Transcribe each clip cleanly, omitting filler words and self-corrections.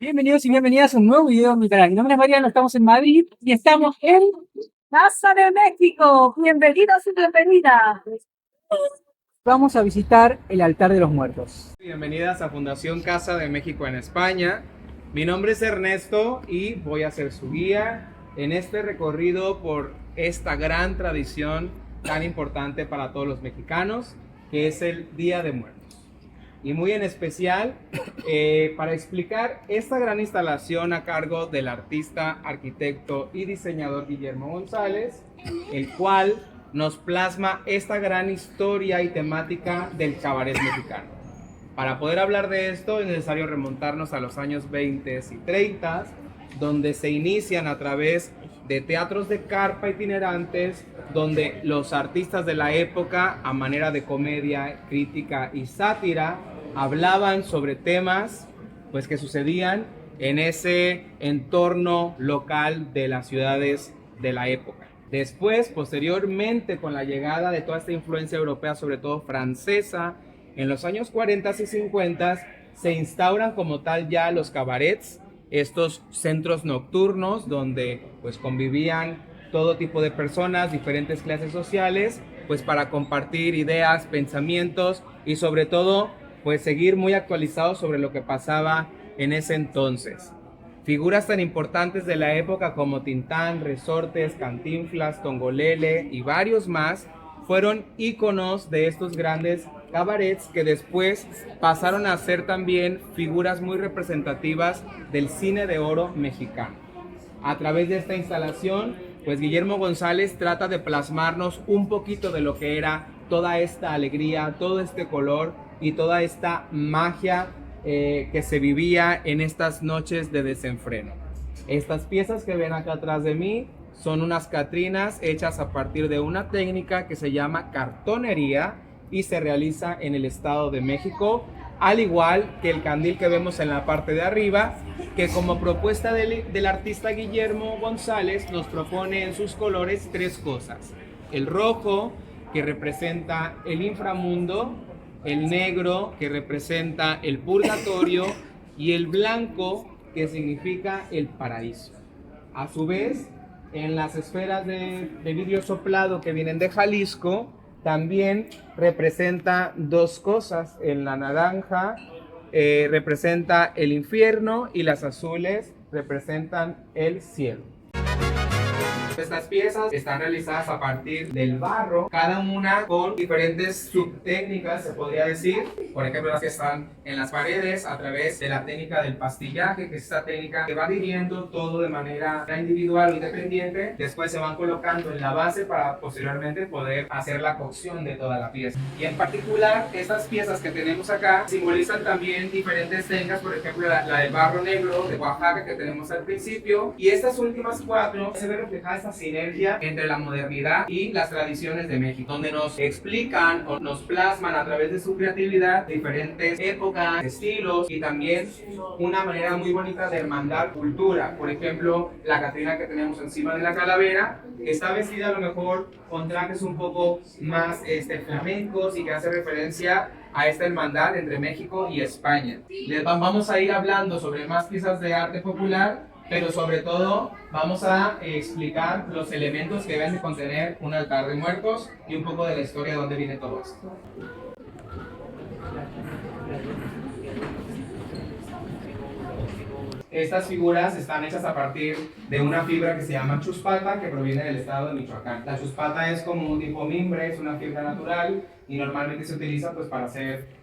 Bienvenidos y bienvenidas a un nuevo video en mi canal. Mi nombre es Mariano, estamos en Madrid y estamos en Casa de México. Bienvenidos y bienvenidas. Vamos a visitar el altar de los muertos. Bienvenidas a Fundación Casa de México en España. Mi nombre es Ernesto y voy a ser su guía en este recorrido por esta gran tradición tan importante para todos los mexicanos, que es el Día de Muertos. Y muy en especial para explicar esta gran instalación a cargo del artista, arquitecto y diseñador Guillermo González, el cual nos plasma esta gran historia y temática del cabaret mexicano. Para poder hablar de esto es necesario remontarnos a los años 20 y 30, donde se inician a través de teatros de carpa itinerantes, donde los artistas de la época, a manera de comedia, crítica y sátira, hablaban sobre temas pues, que sucedían en ese entorno local de las ciudades de la época. Después, posteriormente, con la llegada de toda esta influencia europea, sobre todo francesa, en los años 40 y 50 se instauran como tal ya los cabarets, estos centros nocturnos donde pues convivían todo tipo de personas, diferentes clases sociales, pues para compartir ideas, pensamientos y sobre todo pues seguir muy actualizados sobre lo que pasaba en ese entonces. Figuras tan importantes de la época como Tintán, Resortes, Cantinflas, Tongolele y varios más fueron íconos de estos grandes cabarets que después pasaron a ser también figuras muy representativas del cine de oro mexicano. A través de esta instalación, pues Guillermo González trata de plasmarnos un poquito de lo que era toda esta alegría, todo este color y toda esta magia que se vivía en estas noches de desenfreno. Estas piezas que ven acá atrás de mí son unas catrinas hechas a partir de una técnica que se llama cartonería y se realiza en el Estado de México, al igual que el candil que vemos en la parte de arriba, que como propuesta del artista Guillermo González nos propone en sus colores tres cosas: el rojo, que representa el inframundo, el negro, que representa el purgatorio, y el blanco, que significa el paraíso. A su vez, en las esferas de vidrio soplado que vienen de Jalisco, también representa dos cosas. En la naranja representa el infierno y las azules representan el cielo. Estas piezas están realizadas a partir del barro, cada una con diferentes subtécnicas, se podría decir. Por ejemplo, las que están en las paredes a través de la técnica del pastillaje, que es esta técnica que va dividiendo todo de manera individual o independiente. Después se van colocando en la base para posteriormente poder hacer la cocción de toda la pieza. Y en particular, estas piezas que tenemos acá simbolizan también diferentes técnicas, por ejemplo, la del barro negro de Oaxaca que tenemos al principio. Y estas últimas cuatro se ve reflejada esta sinergia entre la modernidad y las tradiciones de México, donde nos explican o nos plasman a través de su creatividad diferentes épocas, estilos y también una manera muy bonita de hermandar cultura. Por ejemplo, la Catrina que tenemos encima de la calavera, que está vestida a lo mejor con trajes un poco más flamencos y que hace referencia a esta hermandad entre México y España. Vamos a ir hablando sobre más piezas de arte popular, pero sobre todo vamos a explicar los elementos que deben de contener un altar de muertos y un poco de la historia de dónde viene todo esto. Estas figuras están hechas a partir de una fibra que se llama chuspata, que proviene del estado de Michoacán. La chuspata es como un tipo mimbre, es una fibra natural y normalmente se utiliza pues, para hacer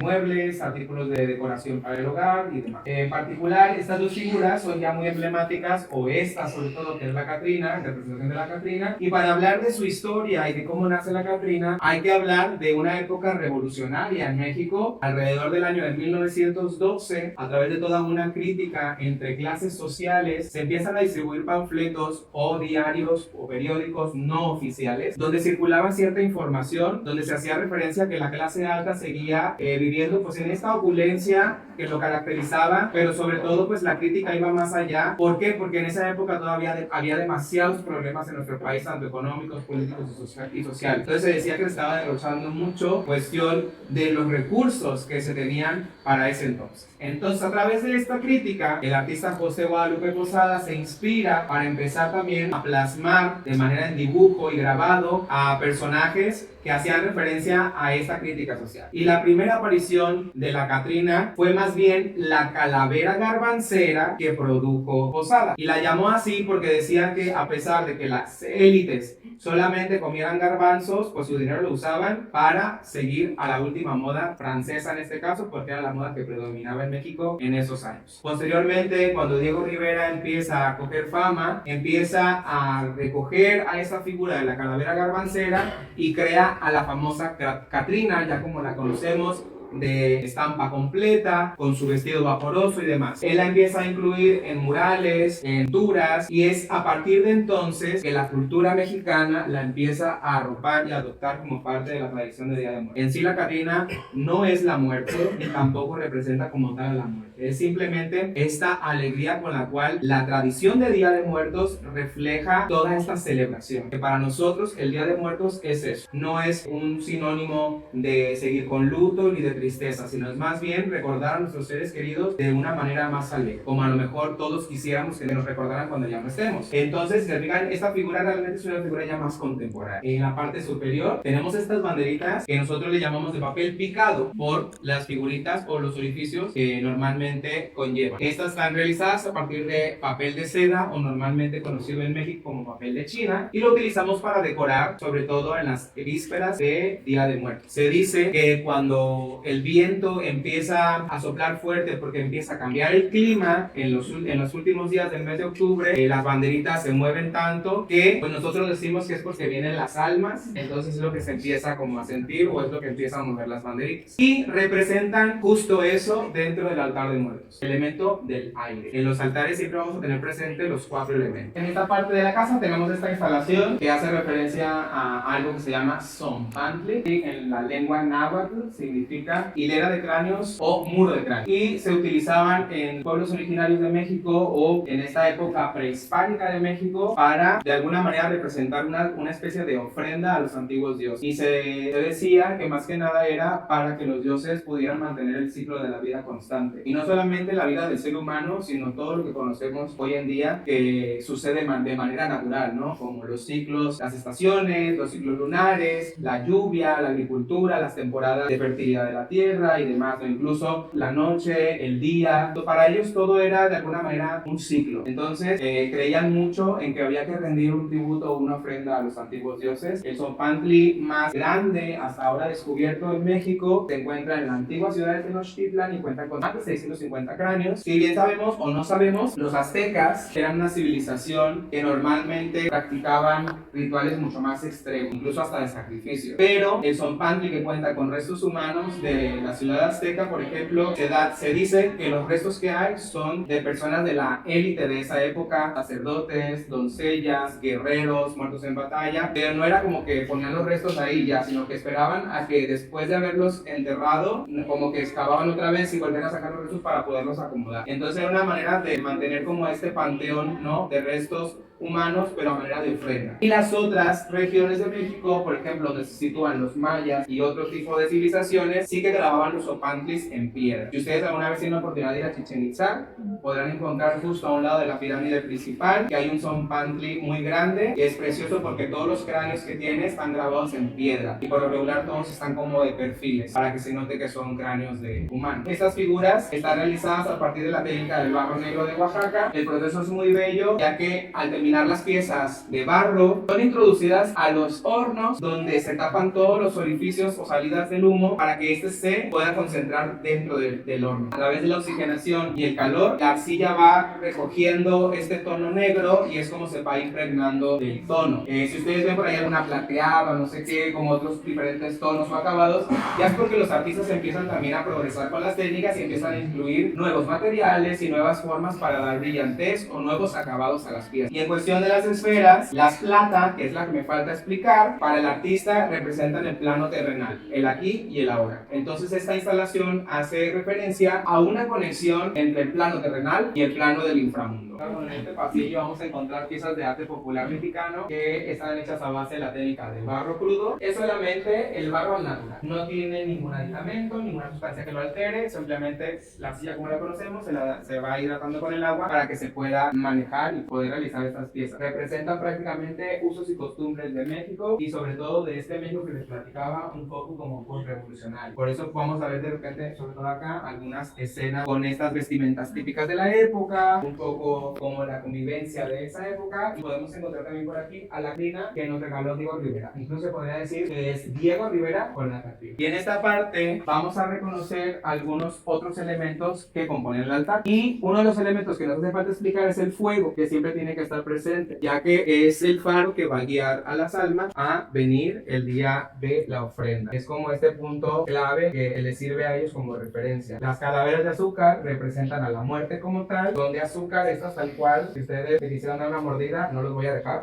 muebles, artículos de decoración para el hogar y demás. En particular, estas dos figuras son ya muy emblemáticas, o esta sobre todo, que es la Catrina, la representación de la Catrina. Y para hablar de su historia y de cómo nace la Catrina, hay que hablar de una época revolucionaria en México, alrededor del año de 1912, a través de toda una crítica entre clases sociales, se empiezan a distribuir panfletos o diarios o periódicos no oficiales, donde circulaba cierta información, donde se hacía hacía referencia a que la clase alta seguía viviendo pues en esta opulencia que lo caracterizaba, pero sobre todo pues la crítica iba más allá. ¿Por qué? Porque en esa época todavía había demasiados problemas en nuestro país, tanto económicos, políticos y sociales. Entonces se decía que se estaba derrochando mucho cuestión de los recursos que se tenían para ese entonces. Entonces, a través de esta crítica, el artista José Guadalupe Posada se inspira para empezar también a plasmar de manera en dibujo y grabado a personajes que hacían referencia a esta crítica social. Y la primera aparición de la Catrina fue más bien la calavera garbancera que produjo Posada. Y la llamó así porque decía que a pesar de que las élites solamente comieran garbanzos, pues su dinero lo usaban para seguir a la última moda francesa en este caso, porque era la moda que predominaba en México en esos años. Posteriormente, cuando Diego Rivera empieza a coger fama, empieza a recoger a esa figura de la calavera garbancera y crea a la famosa Catrina, ya como la conocemos, de estampa completa, con su vestido vaporoso y demás. Él la empieza a incluir en murales, en pinturas, y es a partir de entonces que la cultura mexicana la empieza a arropar y a adoptar como parte de la tradición de Día de Muertos. En sí, la Catrina no es la muerte, ni tampoco representa como tal la muerte. Es simplemente esta alegría con la cual la tradición de Día de Muertos refleja toda esta celebración. Que para nosotros el Día de Muertos es eso. No es un sinónimo de seguir con luto ni de tristeza, sino es más bien recordar a nuestros seres queridos de una manera más alegre, como a lo mejor todos quisiéramos que nos recordaran cuando ya no estemos. Entonces, si se fijan, esta figura realmente es una figura ya más contemporánea. En la parte superior tenemos estas banderitas que nosotros le llamamos de papel picado por las figuritas o los orificios que normalmente conllevan. Estas están realizadas a partir de papel de seda o normalmente conocido en México como papel de China, y lo utilizamos para decorar, sobre todo en las vísperas de Día de Muertos. Se dice que cuando el viento empieza a soplar fuerte porque empieza a cambiar el clima en los últimos días del mes de octubre, las banderitas se mueven tanto que pues nosotros decimos que es porque vienen las almas, entonces es lo que se empieza como a sentir o es lo que empieza a mover las banderitas. Y representan justo eso dentro del altar de muertos, el elemento del aire. En los altares siempre vamos a tener presente los 4 elementos. En esta parte de la casa tenemos esta instalación que hace referencia a algo que se llama Zompantli, y en la lengua náhuatl significa hilera de cráneos o muro de cráneos, y se utilizaban en pueblos originarios de México o en esta época prehispánica de México para de alguna manera representar una especie de ofrenda a los antiguos dioses, y se decía que más que nada era para que los dioses pudieran mantener el ciclo de la vida constante, y no solamente la vida del ser humano, sino todo lo que conocemos hoy en día que sucede de manera natural, ¿no? Como los ciclos, las estaciones, los ciclos lunares, la lluvia, la agricultura, las temporadas de fertilidad de la tierra y demás, o incluso la noche, el día. Para ellos todo era de alguna manera un ciclo. Entonces creían mucho en que había que rendir un tributo o una ofrenda a los antiguos dioses. El Zompantli más grande hasta ahora descubierto en México se encuentra en la antigua ciudad de Tenochtitlan y cuenta con más de 650 cráneos. Si bien sabemos o no sabemos, los aztecas eran una civilización que normalmente practicaban rituales mucho más extremos, incluso hasta de sacrificio. Pero el Zompantli, que cuenta con restos humanos de la ciudad azteca, por ejemplo, se dice que los restos que hay son de personas de la élite de esa época, sacerdotes, doncellas, guerreros, muertos en batalla, pero no era como que ponían los restos ahí ya, sino que esperaban a que después de haberlos enterrado, como que excavaban otra vez y volvían a sacar los restos para poderlos acomodar. Entonces era una manera de mantener como este panteón, ¿no?, de restos humanos, pero a manera de ofrenda. Y las otras regiones de México, por ejemplo, donde se sitúan los mayas y otro tipo de civilizaciones, sí que grababan los Zompantlis en piedra. Si ustedes alguna vez tienen la oportunidad de ir a Chichén Itzá, podrán encontrar justo a un lado de la pirámide principal que hay un Zompantli muy grande, y es precioso porque todos los cráneos que tiene están grabados en piedra, y por lo regular todos están como de perfiles, para que se note que son cráneos de humanos. Estas figuras están realizadas a partir de la técnica del barro negro de Oaxaca. El proceso es muy bello, ya que al terminar las piezas de barro son introducidas a los hornos donde se tapan todos los orificios o salidas del humo para que este se pueda concentrar dentro del horno. A través de la oxigenación y el calor, la arcilla va recogiendo este tono negro y es como se va impregnando del tono. Si ustedes ven por ahí alguna plateada, no sé qué, como otros diferentes tonos o acabados, ya es porque los artistas empiezan también a progresar con las técnicas y empiezan a incluir nuevos materiales y nuevas formas para dar brillantez o nuevos acabados a las piezas. Y en cuestión de las esferas, las plata, que es la que me falta explicar, para el artista representan el plano terrenal, el aquí y el ahora. Entonces esta instalación hace referencia a una conexión entre el plano terrenal y el plano del inframundo. En este pasillo vamos a encontrar piezas de arte popular mexicano que están hechas a base de la técnica del barro crudo. Es solamente el barro al natural. No tiene ningún aditamento, ninguna sustancia que lo altere, simplemente la arcilla como la conocemos se va hidratando con el agua para que se pueda manejar y poder realizar estas piezas. Representan prácticamente usos y costumbres de México y sobre todo de este México que les platicaba un poco como revolucionario. Por eso vamos a ver de repente, sobre todo acá, algunas escenas con estas vestimentas típicas de la época, un poco como la convivencia de esa época, y podemos encontrar también por aquí a la crina que nos regaló Diego Rivera. Incluso se podría decir que es Diego Rivera con la Catrina. Y en esta parte vamos a reconocer algunos otros elementos que componen el altar. Y uno de los elementos que nos hace falta explicar es el fuego, que siempre tiene que estar presente, ya que es el faro que va a guiar a las almas a venir el día de la ofrenda. Es como este punto clave que les sirve a ellos como referencia. Las calaveras de azúcar representan a la muerte como tal, donde azúcar es hasta el cual, si ustedes me quisieran dar una mordida, no los voy a dejar.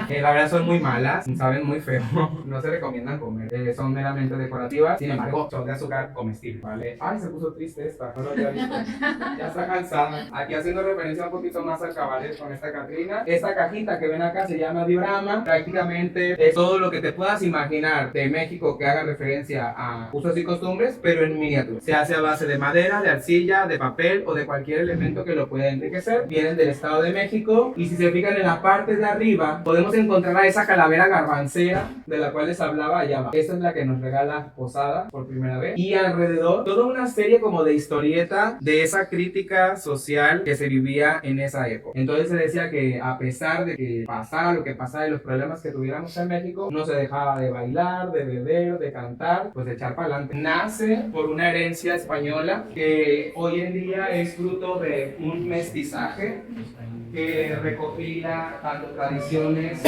La verdad son muy malas, saben muy feo, no se recomiendan comer, son meramente decorativas, sin embargo son de azúcar comestible, ¿vale? Ay, se puso triste esta, no lo había visto, ya está cansada. Aquí haciendo referencia un poquito más al cabaret con esta Catrina. Esta cajita que ven acá se llama diorama, prácticamente es todo lo que te puedas imaginar de México que haga referencia a usos y costumbres, pero en miniatura. Se hace a base de madera, de arcilla, de papel o de cualquier elemento que lo pueda enriquecer. Vienen del Estado de México y si se fijan en la parte de arriba podemos encontrar a esa calavera garbancera de la cual les hablaba allá abajo. Esta es la que nos regala Posada por primera vez y alrededor toda una serie como de historieta de esa crítica social que se vivía en esa época. Entonces se decía que a pesar de que pasara lo que pasara y los problemas que tuviéramos en México, no se dejaba de bailar, de beber, de cantar, pues de echar para adelante. Nace por una herencia española que hoy en día es fruto de un mestizaje que recopila tanto tradiciones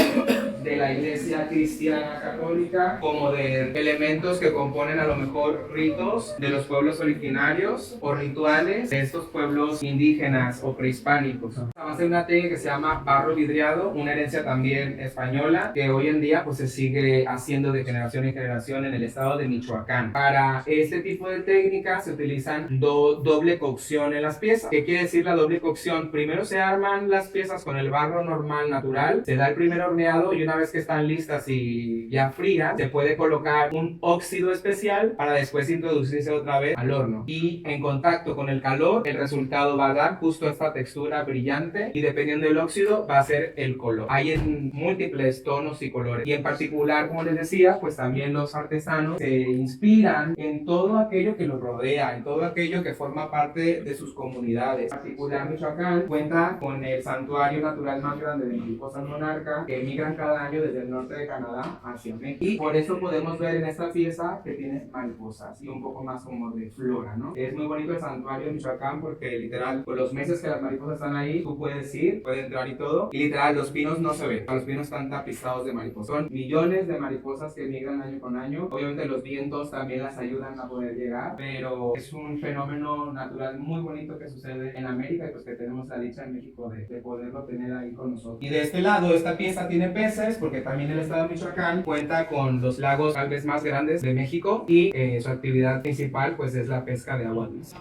de la iglesia cristiana católica como de elementos que componen a lo mejor ritos de los pueblos originarios o rituales de estos pueblos indígenas o prehispánicos. Va a ser una técnica que se llama barro vidriado, una herencia también española que hoy en día pues se sigue haciendo de generación en generación en el estado de Michoacán. Para este tipo de técnicas se utilizan doble cocción en las piezas. ¿Qué quiere decir la doble cocción? Primero se arman las piezas con el barro normal natural, se da el primer horneado y una vez que están listas y ya frías, se puede colocar un óxido especial para después introducirse otra vez al horno. Y en contacto con el calor, el resultado va a dar justo esta textura brillante y dependiendo del óxido va a ser el color. Hay en múltiples tonos y colores. Y en particular, como les decía, pues también los artesanos se inspiran en todo aquello que los rodea, en todo aquello que forma parte de sus comunidades. En particular, Michoacán cuenta con el santuario natural más grande de mariposas monarca que emigran cada año desde el norte de Canadá hacia México. Y por eso podemos ver en esta pieza que tiene mariposas y un poco más como de flora, ¿no? Es muy bonito el santuario de Michoacán porque literal, por los meses que las mariposas están ahí, tú puedes ir, puedes entrar y todo. Y literal, los pinos no se ven. Los pinos están tapizados de mariposas. Son millones de mariposas que emigran año con año. Obviamente los vientos también las ayudan a poder llegar, pero es un fenómeno natural muy bonito que sucede en América y pues que tenemos la dicha en México de poderlo tener ahí con nosotros. Y de este lado, esta pieza tiene peces porque también el estado de Michoacán cuenta con los lagos tal vez más grandes de México y su actividad principal pues es la pesca de agua dulce.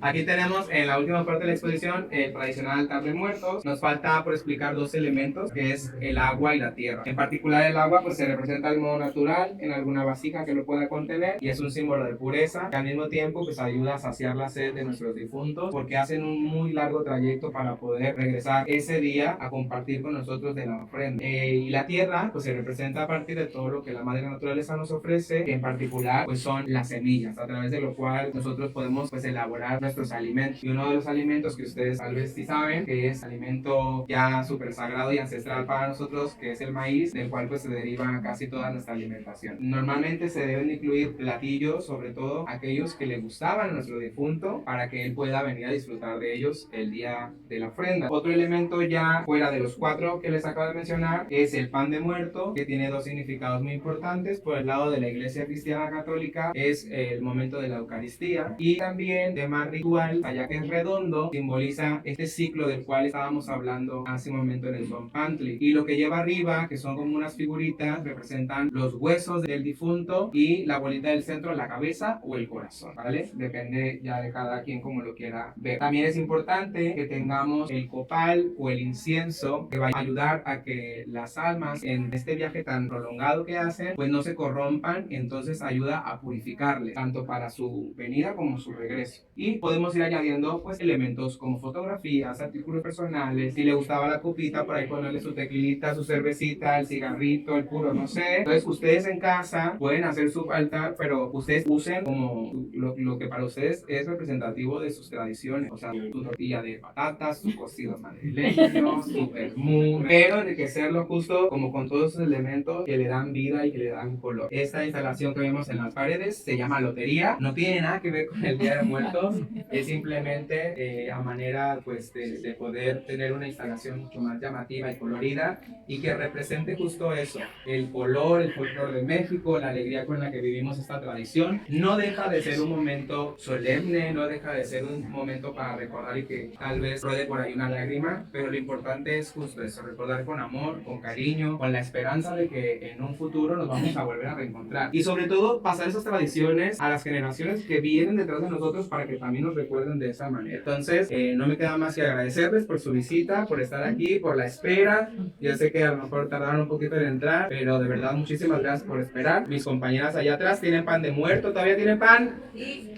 Aquí tenemos en la última parte de la exposición el tradicional altar de muertos. Nos falta por explicar dos elementos, que es el agua y la tierra. En particular el agua pues se representa de modo natural en alguna vasija que lo pueda contener y es un símbolo de pureza que al mismo tiempo pues ayuda a saciar la sed de nuestros difuntos porque hacen un muy largo trayecto para poder regresar ese día a compartir con nosotros de la ofrenda. Y la tierra pues se representa a partir de todo lo que la madre naturaleza nos ofrece, que en particular pues son las semillas, a través de lo cual nosotros podemos pues elaborar nuestros alimentos. Y uno de los alimentos que ustedes tal vez sí saben, que es alimento ya súper sagrado y ancestral para nosotros, que es el maíz, del cual pues se deriva casi toda nuestra alimentación. Normalmente se deben incluir platillos, sobre todo aquellos que le gustaban a nuestro difunto, para que él pueda venir a disfrutar de ellos el día de la ofrenda. Otro elemento ya fuera de los cuatro que les acabo de mencionar es el pan de muerto, que tiene dos significados muy importantes. Por el lado de la iglesia cristiana católica es el momento de la Eucaristía y también de más ritual, ya que es redondo, simboliza este ciclo del cual estábamos hablando hace un momento en el Zompantli. Y lo que lleva arriba, que son como unas figuritas, representan los huesos del difunto y la bolita del centro, la cabeza o el corazón, ¿vale? Depende ya de cada quien como lo quiera ver. También es importante que tengamos el copal o el incienso que va a ayudar a que las almas en este viaje tan prolongado que hacen pues no se corrompan, entonces ayuda a purificarles tanto para su venida como su regreso. Y podemos ir añadiendo pues elementos como fotografías, artículos personales, si le gustaba la copita por ahí ponerle su tequilita, su cervecita, el cigarrito, el puro, no sé. Entonces ustedes en casa pueden hacer su altar, pero ustedes usen como lo que para ustedes es representativo de sus tradiciones, o sea, tu tortilla de patatas, tu cocido madrileño, su vermú, pero enriquecerlo justo como con todos esos elementos que le dan vida y que le dan color. Esta instalación que vemos en las paredes se llama lotería, no tiene nada que ver con el Día de Muertos, es simplemente a manera pues de poder tener una instalación mucho más llamativa y colorida y que represente justo eso, el color, el folclore de México, la alegría con la que vivimos esta tradición. No deja de ser un momento solemne, no deja de ser un momento para recordar y que tal vez ruede por ahí una lágrima, pero lo importante es justo eso, recordar con amor, con cariño, con la esperanza de que en un futuro nos vamos a volver a reencontrar. Y sobre todo pasar esas tradiciones a las generaciones que vienen detrás de nosotros para que también nos recuerden de esa manera. Entonces, no me queda más que agradecerles por su visita, por estar aquí, por la espera. Yo sé que a lo mejor tardaron un poquito en entrar, pero de verdad muchísimas gracias por esperar. Mis compañeras allá atrás tienen pan de muerto, ¿todavía tienen pan? Sí.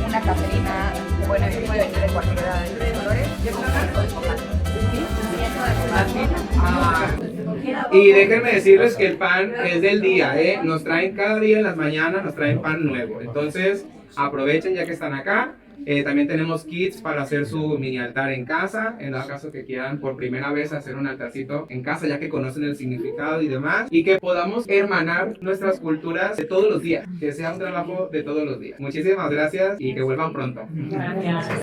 Una Caterina, bueno, yo puedo venir de cualquiera de colores. Yo y déjenme decirles que el pan es del día, ¿eh? Nos traen cada día en las mañanas, nos traen pan nuevo. Entonces, aprovechen ya que están acá. También tenemos kits para hacer su mini altar en casa, en dado caso que quieran por primera vez hacer un altarcito en casa, ya que conocen el significado y demás, y que podamos hermanar nuestras culturas de todos los días, que sea un trabajo de todos los días. Muchísimas gracias y que vuelvan pronto. Gracias.